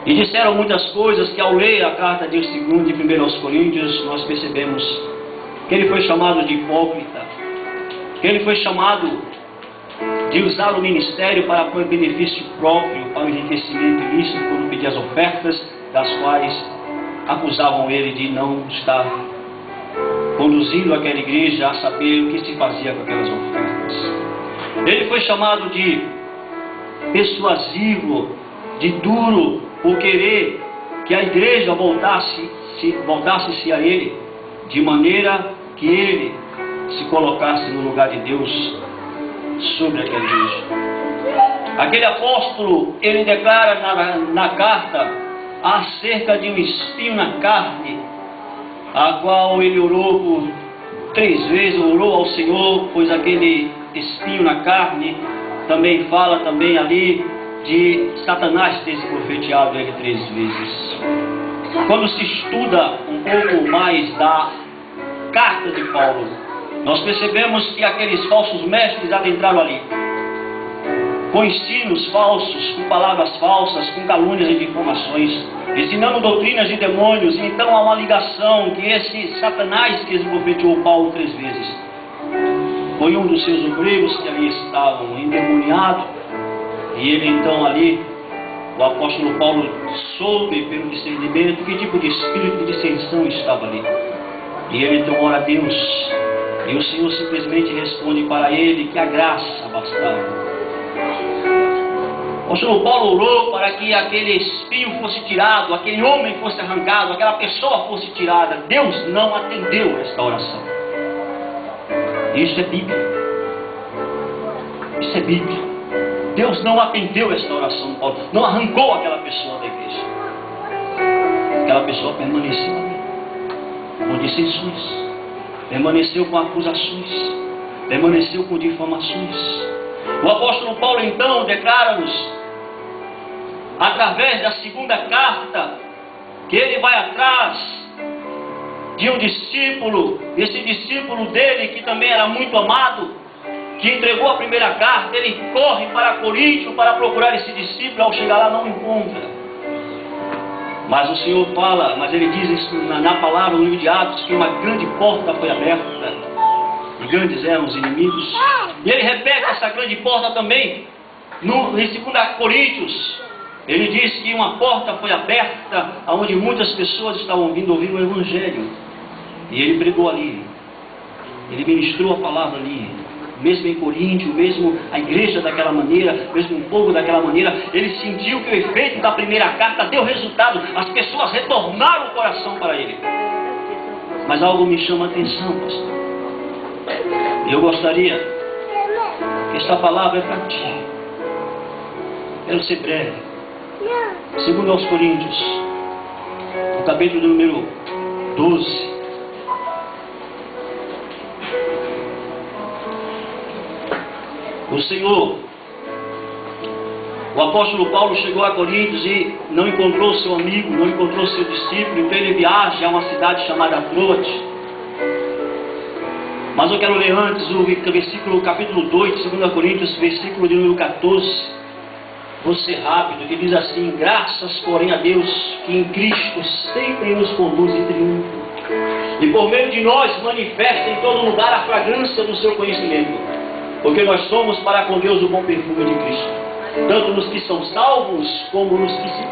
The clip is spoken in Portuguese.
E disseram muitas coisas que, ao ler a carta de 2 e 1 aos Coríntios, nós percebemos que ele foi chamado de hipócrita, que ele foi chamado de usar o ministério para benefício próprio, para o enriquecimento ilícito, quando pedia as ofertas, das quais acusavam ele de não estar conduzindo aquela igreja a saber o que se fazia com aquelas ofertas. Ele foi chamado de persuasivo, de duro, por querer que a igreja voltasse-se a ele, de maneira que ele se colocasse no lugar de Deus sobre aquela igreja. Aquele apóstolo, ele declara na carta acerca de um espinho na carne, a qual ele orou por 3 vezes, orou ao Senhor, pois aquele espinho na carne também fala também ali de Satanás ter se profetizado ele 3 vezes. Quando se estuda um pouco mais da carta de Paulo, nós percebemos que aqueles falsos mestres adentraram ali, com ensinos falsos, com palavras falsas, com calúnias e difamações, ensinando doutrinas de demônios. Então há uma ligação que esse Satanás que profetizou Paulo 3 vezes foi um dos seus obreiros que ali estavam endemoniados. E ele então ali, o apóstolo Paulo soube pelo discernimento que tipo de espírito de dissensão estava ali. E ele então ora a Deus, e o Senhor simplesmente responde para ele que a graça bastava. O apóstolo Paulo orou para que aquele espinho fosse tirado, aquele homem fosse arrancado, aquela pessoa fosse tirada. Deus não atendeu esta oração. Isso é Bíblia. Isso é Bíblia. Deus não atendeu esta oração de Paulo, não arrancou aquela pessoa da igreja. Aquela pessoa permaneceu ali, com dissensões, permaneceu com acusações, permaneceu com difamações. O apóstolo Paulo então declara-nos, através da 2ª carta, que ele vai atrás de um discípulo, esse discípulo dele que também era muito amado, que entregou a 1ª carta. Ele corre para Coríntio para procurar esse discípulo. Ao chegar lá não encontra, mas o Senhor fala, mas ele diz isso na palavra, no livro de Atos, que uma grande porta foi aberta e grandes eram os inimigos. E ele repete essa grande porta também em 2 Coríntios. Ele diz que uma porta foi aberta onde muitas pessoas estavam vindo ouvir o Evangelho, e ele pregou ali, ele ministrou a palavra ali. Mesmo em Coríntio, mesmo a igreja daquela maneira, mesmo o povo daquela maneira, ele sentiu que o efeito da 1ª carta deu resultado. As pessoas retornaram o coração para ele. Mas algo me chama a atenção, pastor. Eu gostaria que esta palavra é para ti. Quero ser breve. 2 aos Coríntios, no capítulo número 12. O Senhor, o apóstolo Paulo chegou a Coríntios e não encontrou seu amigo, não encontrou seu discípulo, então ele viaja a uma cidade chamada Troade. Mas eu quero ler antes o versículo, capítulo 2 de 2 Coríntios, versículo de número 14. Vou ser rápido, que diz assim: graças, porém, a Deus, que em Cristo sempre nos conduz em triunfo, e por meio de nós manifesta em todo lugar a fragrância do seu conhecimento. Porque nós somos para com Deus o bom perfume de Cristo, tanto nos que são salvos como nos que se